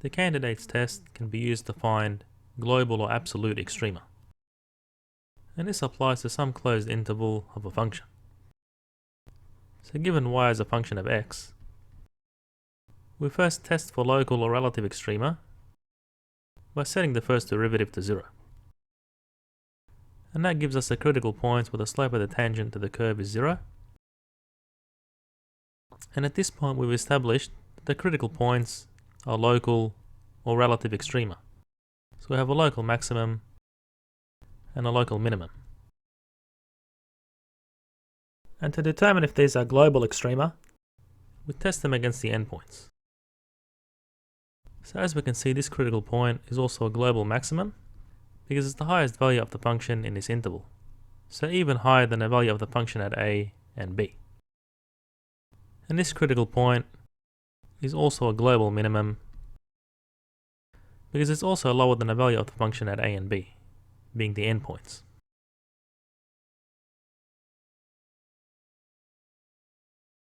The candidates test can be used to find global or absolute extrema, and this applies to some closed interval of a function. So given y is a function of x, we first test for local or relative extrema by setting the first derivative to 0. And that gives us a critical point where the slope of the tangent to the curve is 0. And at this point we've established that the critical points are local or relative extrema. So we have a local maximum and a local minimum. And to determine if these are global extrema, we test them against the endpoints. So as we can see, this critical point is also a global maximum because it's the highest value of the function in this interval, so even higher than the value of the function at a and b. And this critical point is also a global minimum because it's also lower than the value of the function at a and b, being the endpoints.